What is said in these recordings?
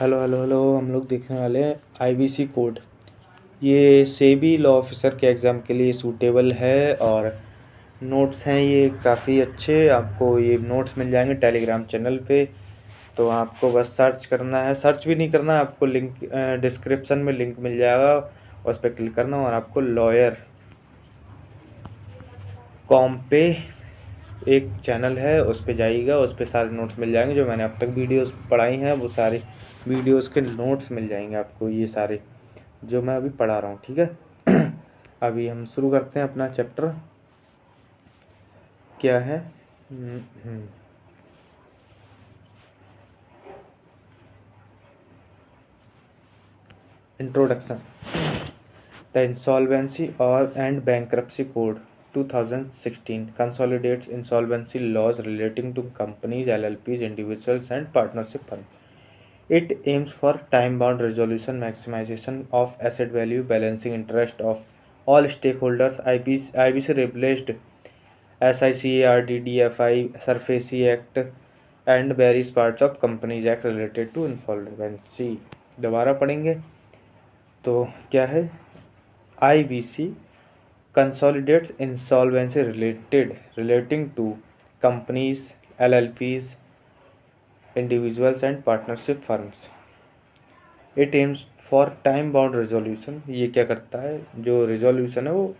Hello hello hello, हम लोग देखने वाले हैं आईबीसी कोड। ये सेबी लॉ ऑफिसर के एग्ज़ाम के लिए सूटेबल है और नोट्स हैं ये काफ़ी अच्छे। आपको ये नोट्स मिल जाएंगे टेलीग्राम चैनल पे। तो आपको बस सर्च करना है, सर्च भी नहीं करना है, आपको लिंक डिस्क्रिप्शन में लिंक मिल जाएगा, उस पर क्लिक करना और आपको लॉयर कॉम पे एक चैनल है उस पे जाइएगा। उस पे सारे नोट्स मिल जाएंगे जो मैंने अब तक वीडियोस पढ़ाई हैं, वो सारी वीडियोस के नोट्स मिल जाएंगे आपको, ये सारे जो मैं अभी पढ़ा रहा हूँ। ठीक है। अभी हम शुरू करते हैं अपना चैप्टर। क्या है? इंट्रोडक्शन। द इंसॉल्वेंसी और and bankruptcy code 2016 consolidates insolvency laws relating to companies, LLPs, individuals, and partnership firms. It aims for time-bound resolution, maximization of asset value, balancing interest of all stakeholders. IBC replaced SICARD, DFI, SURFACI Act, and various parts of Companies Act related to insolvency. दोबारा पढ़ेंगे तो क्या है? IBC consolidates insolvency relating to companies, LLPs, individuals, and partnership firms. It aims for time bound resolution. ये क्या करता है? जो रिजोल्यूशन है वो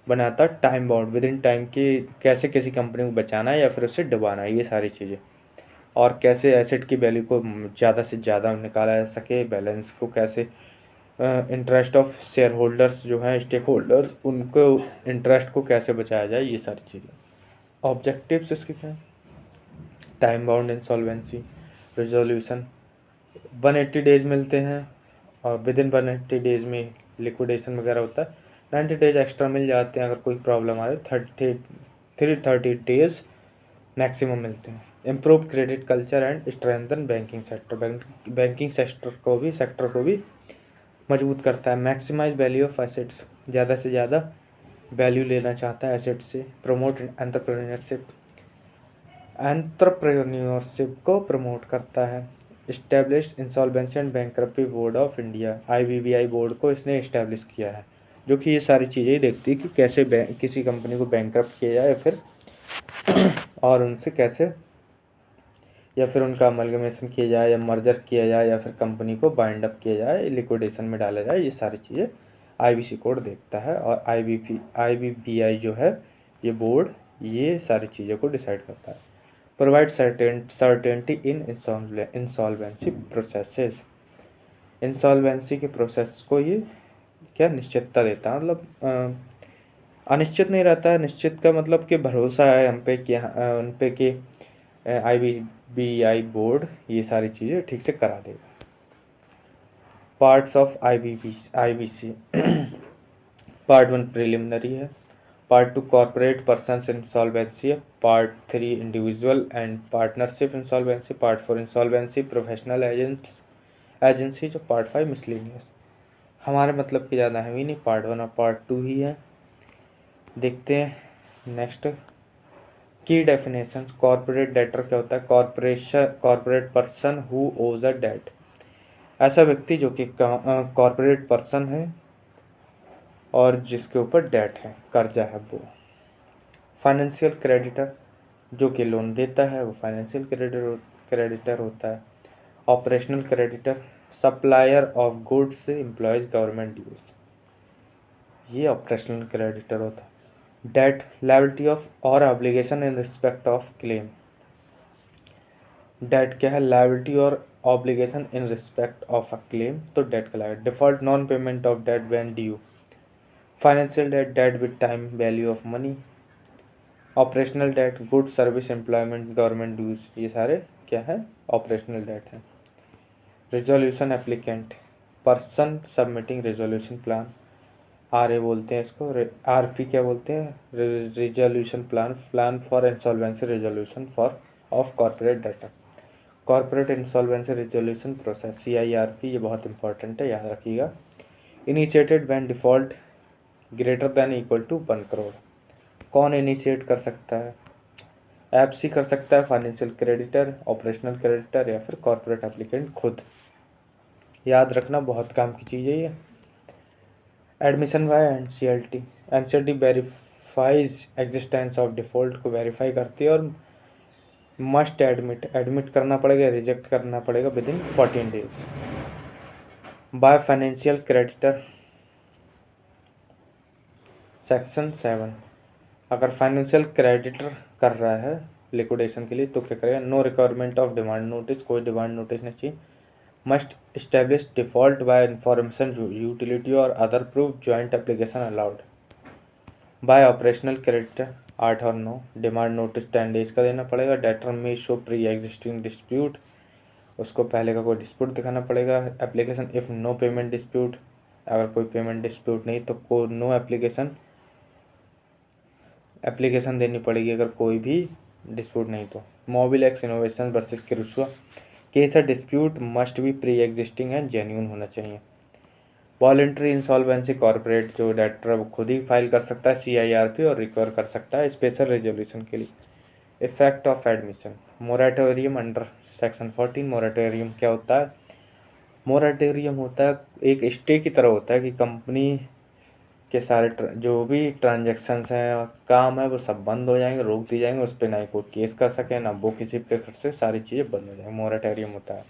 बनाता है time bound, with in time की, कैसे किसी कंपनी को बचाना है या फिर उसे डुबाना है, ये सारी चीज़ें। और कैसे एसेट की वैल्यू को ज़्यादा से ज़्यादा निकाला जा सके, बैलेंस को कैसे, इंटरेस्ट ऑफ शेयर होल्डर्स जो हैं, स्टेक होल्डर्स, उनको इंटरेस्ट को कैसे बचाया जाए, ये सारी चीज़ें। ऑब्जेक्टिव्स इसके क्या हैं? Time bound insolvency resolution 180 days मिलते हैं और विद इन 180 डेज में लिक्विडेशन वगैरह होता है। 90 डेज एक्स्ट्रा मिल जाते हैं अगर कोई प्रॉब्लम आ रही। 30 डेज मैक्सिमम मिलते हैं। Improve credit culture and strengthen banking sector. Banking sector को भी मजबूत करता है। मैक्सिमाइज वैल्यू ऑफ एसेट्स, ज़्यादा से ज़्यादा वैल्यू लेना चाहता है एसेट से। प्रमोट एंटरप्रेन्योरशिप को प्रमोट करता है। Established insolvency and bankruptcy board of India, IBBI board को इसने इस्टेब्लिश किया है, जो कि ये सारी चीज़ें ही देखती है कि कैसे किसी कंपनी को बैंक्रप्ट किया जाए फिर और उनसे कैसे, या फिर उनका अमलगमेशन किया जाए या मर्जर किया जाए या फिर कंपनी को बाइंड अप किया जाए, लिक्विडेशन में डाला जाए, ये सारी चीज़ें IBC कोड देखता है। और IBBI जो है ये बोर्ड ये सारी चीज़ों को डिसाइड करता है। प्रोवाइड सर्टेनिटी इन इंसॉल्वेंसी प्रोसेसेस। इंसॉल्वेंसी के प्रोसेस को ये क्या निश्चितता देता है, मतलब अनिश्चित नहीं रहता है। निश्चित का मतलब कि भरोसा है हम पे कि उन पे कि IBBI बोर्ड ये सारी चीज़ें ठीक से करा देगा। Parts of IBC। Part 1 preliminary है, पार्ट 2 कॉर्पोरेट पर्सनस इंसॉल्वेंसी है, part 3 individual and partnership insolvency, part 4 insolvency professional agency, जो पार्ट 5 मिसलेनियस। हमारे मतलब की ज़्यादा है ही नहीं, पार्ट 1 और पार्ट 2 ही है। देखते हैं नेक्स्ट की डेफिनेशन। कॉर्पोरेट डेटर क्या होता है? कॉर्पोरेट पर्सन हु ओज अ डेट, ऐसा व्यक्ति जो कि कॉर्पोरेट पर्सन है और जिसके ऊपर डेट है, कर्जा है वो। फाइनेंशियल क्रेडिटर जो कि लोन देता है वो फाइनेंशियल क्रेडिटर होता है। Operational creditor supplier of goods employees government dues, ये ऑपरेशनल क्रेडिटर होता है। डेट लायबिलिटी ऑफ और obligation in respect of claim. Debt क्या है? लायबिलिटी और obligation in respect of a claim, तो डेट कहलाएगा। Default non payment of debt when due. Financial debt, debt with time value of money. Operational debt, good service employment government dues, ये सारे क्या है? Operational debt है। Resolution applicant, person submitting resolution plan, RA बोलते हैं इसको। RP क्या बोलते हैं? Resolution plan for insolvency resolution for of corporate debtor. Corporate insolvency resolution process, CIRP, ये बहुत इंपॉर्टेंट है, याद रखिएगा। Initiated when default greater than equal to 1 crore. कौन इनिशिएट कर सकता है? FC कर सकता है, फाइनेंशियल क्रेडिटर, ऑपरेशनल क्रेडिटर, या फिर कॉर्पोरेट एप्लीकेंट खुद। याद रखना बहुत काम की चीज़ है ये। Admission by NCLT, NCLT verifies existence of default को वेरीफाई करती है और मस्ट एडमिट, एडमिट करना पड़ेगा, रिजेक्ट करना पड़ेगा with in 14 days. By financial creditor, section 7, अगर फाइनेंशियल क्रेडिटर कर रहा है लिक्विडेशन के लिए तो क्या करेगा, no requirement of demand notice, कोई डिमांड नोटिस नहीं चाहिए। Must establish default by information utility और other proof, joint application allowed. By operational creditor 8 और 9, डिमांड नोटिस 10 डेज का देना पड़ेगा। डेटर में शो प्री एग्जिस्टिंग डिस्प्यूट, उसको पहले का कोई डिस्प्यूट दिखाना पड़ेगा। Application if no payment dispute, अगर कोई पेमेंट डिस्प्यूट नहीं तो को नो एप्लीकेशन देनी पड़ेगी अगर कोई भी डिस्प्यूट नहीं तो। Mobilox innovation versus Kirusa, case dispute must be pre existing and genuine होना चाहिए। वॉलेंट्री इंसॉल्वेंसी कॉर्पोरेट, जो डेटर है वो खुद ही फाइल कर सकता है CIRP और रिकवर कर सकता है स्पेशल रेजोल्यूशन के लिए। Effect of admission, moratorium under section 14। Moratorium क्या होता है, मोरेटोरियम होता है एक स्टे की तरह होता है कि कंपनी के सारे जो भी ट्रांजेक्शन्स हैं काम है वो सब बंद हो जाएंगे, रोक दिए जाएंगे, उस पर ना ही कोई केस कर सके ना वो किसी पे कर से, सारी चीज़ें बंद हो जाएंगी, मोरेटोरियम होता है।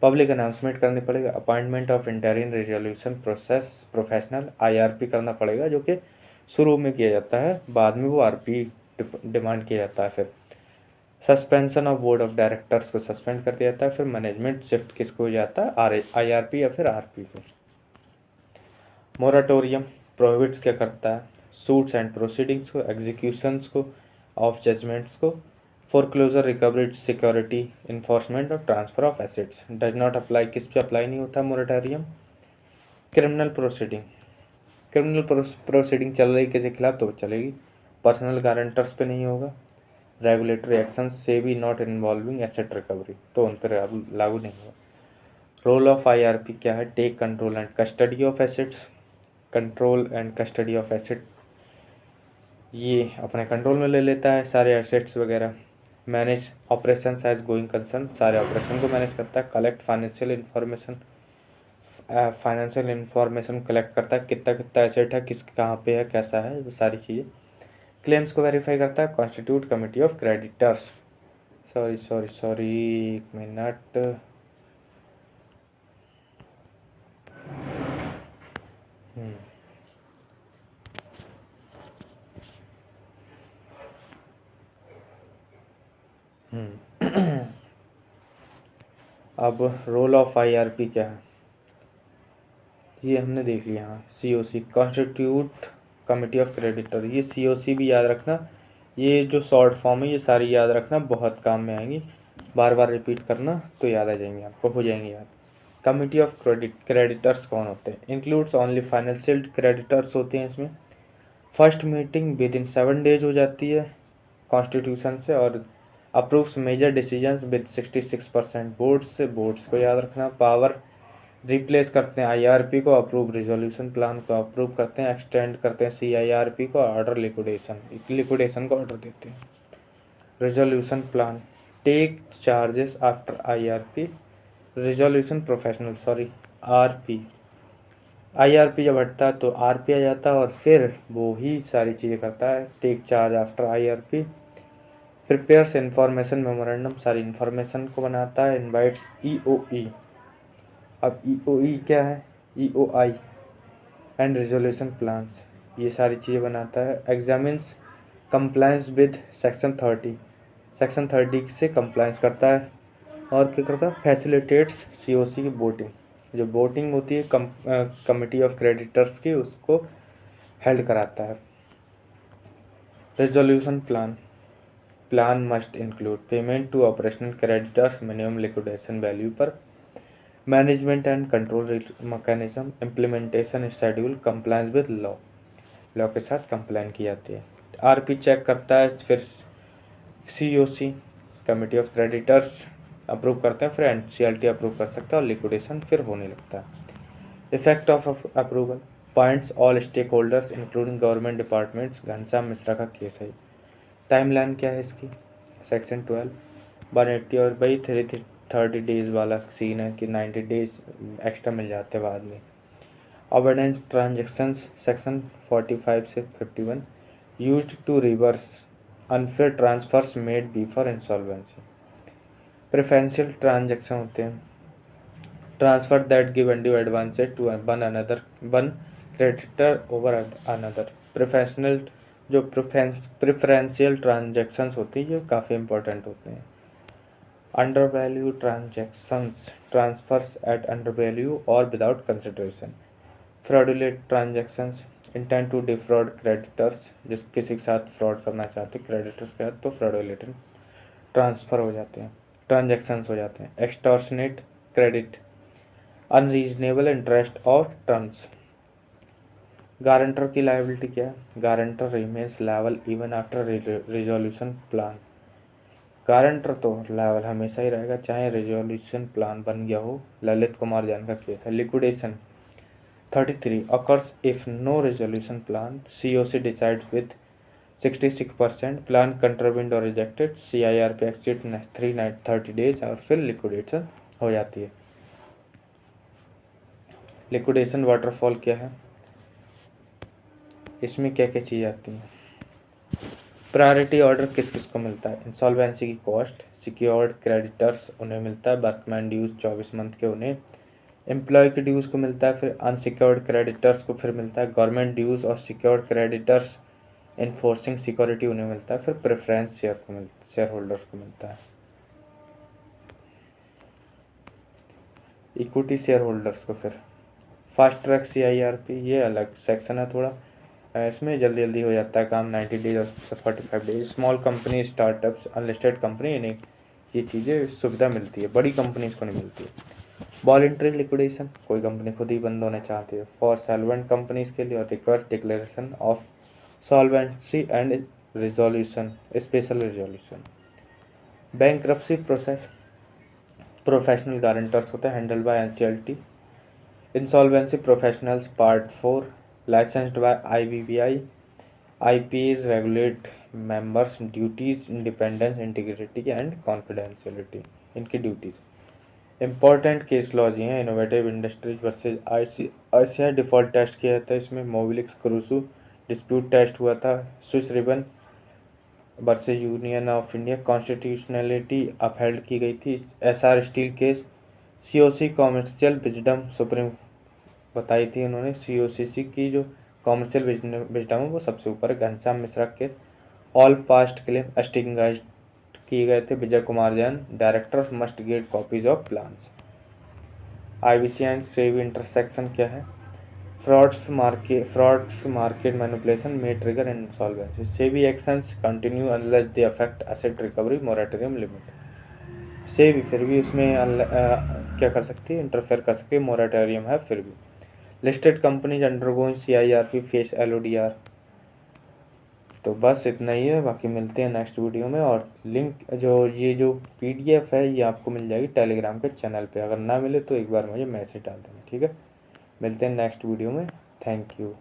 पब्लिक अनाउंसमेंट करनी पड़ेगा। Appointment of interim resolution process professional, IRP करना पड़ेगा जो कि शुरू में किया जाता है, बाद में वो RP डिमांड किया जाता है। फिर suspension of board of directors को सस्पेंड कर दिया जाता है। फिर मैनेजमेंट शिफ्ट किसको हो जाता है, IRP या फिर RP को। मोराटोरियम प्रोहिबिट्स क्या करता है, सूट्स एंड प्रोसीडिंग्स को, एग्जीक्यूशंस को, ऑफ जजमेंट्स को, फोरक्लोजर, रिकवरी, सिक्योरिटी, इन्फोर्समेंट और transfer of assets. Does not apply, किस पे अप्लाई नहीं होता moratorium. Criminal proceeding, criminal proceeding चल रही किसी खिलाफ तो चलेगी, पर्सनल गारंटर्स पे नहीं होगा। रेगुलेटरी एक्शन से भी नॉट इन्वॉल्विंग एसेट रिकवरी, तो उन पर लागू नहीं होगा। रोल ऑफ IRP क्या है, take control and custody of assets, control and custody of asset, ये अपने कंट्रोल में ले लेता है सारे एसेट्स वगैरह। Manage operation as going concern, सारे ऑपरेशन को मैनेज करता है। कलेक्ट फाइनेंशियल इंफॉर्मेशन कलेक्ट करता है, कितना कितना एसेट है, किस कहाँ पे है, कैसा है, वो सारी चीज़ें। क्लेम्स को वेरीफाई करता है। Constitute committee of creditors, sorry एक मिनट, अब रोल ऑफ IRP क्या है ये हमने देख लिया। हाँ, COC constitute committee of creditor, ये COC भी याद रखना, ये जो शॉर्ट फॉर्म है ये सारी याद रखना, बहुत काम में आएंगी, बार बार रिपीट करना तो याद आ जाएंगे, आपको हो जाएंगे याद। कमिटी ऑफ क्रेडिटर्स कौन होते हैं, इंक्लूड्स ओनली फाइनेंशियल क्रेडिटर्स होते हैं इसमें। First meeting within 7 days हो जाती है कॉन्स्टिट्यूशन से और approves major decisions with 66% boards से, बोर्ड्स को याद रखना। पावर रिप्लेस करते हैं IRP को, अप्रूव रिजोल्यूशन प्लान को अप्रूव करते हैं, एक्सटेंड करते हैं CIRP को, ऑर्डर लिक्विडेशन को ऑर्डर देते हैं। Resolution plan take charges after IRP, resolution professional RP, IRP जब हटता है तो RP आ जाता है और फिर वो ही सारी चीज़ें करता है। Take charge after IRP, prepares information memorandum, सारी इन्फॉर्मेशन को बनाता है। इनवाइट्स EOE, अब EOE क्या है, EOI एंड रिजोल्यूशन प्लान्स, ये सारी चीज़ें बनाता है। एग्जामिन्स कंप्लायंस विद सेक्शन 30 से कंप्लायंस करता है और क्या करता है, फैसिलिटेट्स COC की वोटिंग, जो वोटिंग होती है कमिटी ऑफ क्रेडिटर्स की उसको हेल्ड कराता है। Resolution plan must include payment to operational creditors minimum liquidation value पर, management and control mechanism, implementation schedule, compliance with law के साथ कंप्लाइन की जाती है। RP चेक करता है, फिर COC committee of creditors approve करते हैं, फिर NCLT अप्रूव कर सकता है और लिक्विडेशन फिर होने लगता है। Effect of approval points all stakeholders including government departments, Ghanshyam Mishra का केस है। टाइमलाइन क्या है इसकी, सेक्शन 12 180 और 3 30 डेज़ वाला सीन है कि 90 डेज एक्स्ट्रा मिल जाते हैं बाद में। अवॉइडेंस ट्रांजेक्शंस सेक्शन 45 से 51 used to reverse unfair transfers made before insolvency. Preferential transaction होते हैं, transfer that give undue advances to one creditor over another. Professional जो प्रेफरेंशियल ट्रांजेक्शन्स होती है ये काफ़ी इंपॉर्टेंट होते हैं। Under value transactions transfers at under value और without consideration. Fraudulent transactions intent to defraud creditors, जिस किसी के साथ फ्रॉड करना चाहते क्रेडिटर्स के साथ तो फ्रॉडुलेंट ट्रांसफ़र हो जाते हैं, ट्रांजेक्शन्स हो जाते हैं। एक्सटॉर्शनेट क्रेडिट, अनरीजनेबल इंटरेस्ट और टर्म्स। गारंटर की लायबिलिटी क्या है? Guarantor remains liable even after resolution plan. Guarantor तो लायबल हमेशा ही रहेगा चाहे रिजोल्यूशन प्लान बन गया हो। ललित कुमार जैन का केस है। Liquidation 33 occurs if no resolution plan, COC decides with 66%, plan contravened or rejected, CIRP exceed 30 days और फिर लिक्विडेशन हो जाती है। लिक्विडेशन वाटरफॉल क्या है? इसमें क्या क्या चीज़ आती हैं? प्रायोरिटी ऑर्डर किस किस को मिलता है? इंसॉल्वेंसी की कॉस्ट, सिक्योर्ड क्रेडिटर्स उन्हें मिलता है, वर्कमैन ड्यूज 24 मंथ के उन्हें, एम्प्लॉय के ड्यूज़ को मिलता है, फिर अनसिक्योर्ड क्रेडिटर्स को फिर मिलता है, गवर्नमेंट ड्यूज़ और सिक्योर्ड क्रेडिटर्स इन्फोर्सिंग सिक्योरिटी उन्हें मिलता है, फिर प्रेफरेंस शेयर होल्डर्स को मिलता है। इक्विटी शेयर होल्डर्स को फिर फास्ट ट्रैक CIRP ये अलग सेक्शन है थोड़ा, इसमें जल्दी जल्दी हो जाता है काम, 90 डेज और 45 days. Small company, startups, unlisted company इन्हें ये चीज़ें सुविधा मिलती है, बड़ी कंपनीज को नहीं मिलती है। वॉलंटरी लिक्विडेशन, कोई कंपनी खुद ही बंद होना चाहती है, फॉर सॉल्वेंट कंपनीज के लिए, और requires declaration of solvency and resolution, special resolution. Bankruptcy process, professional guarantors होते हैं, handle by NCLT। Insolvency professionals part 4, licensed by IBBI। IPs regulate members duties, independence, integrity and confidentiality, इनकी duties. Important case laws ये हैं, innovative industries versus ICI default test किया था, इसमें Mobilox Kirusa dispute test हुआ था, Swiss ribbon versus union of India constitutionality upheld की गई थी। SR steel case, COC commercial wisdom supreme बताई थी उन्होंने, COCC की जो कॉमर्शियल विजडम है वो सबसे ऊपर है। Ghanshyam Mishra case, all past claim extinguished किए गए थे, Vijay Kumar Jain, director must get copies of plans. IBC and SEBI intersection क्या है? Frauds market manipulation may trigger insolvency, SEBI actions continue unless they affect asset recovery moratorium limit. SEBI फिर भी उसमें क्या कर सकती है? इंटरफेयर कर सकती है, मोरेटोरियम है फिर भी। Listed companies undergoing CIRP face LODR। तो बस इतना ही है, बाकी मिलते हैं नेक्स्ट वीडियो में। और लिंक जो PDF है ये आपको मिल जाएगी टेलीग्राम के चैनल पे, अगर ना मिले तो एक बार मुझे मैसेज डाल देना, ठीक है? मिलते हैं नेक्स्ट वीडियो में, थैंक यू।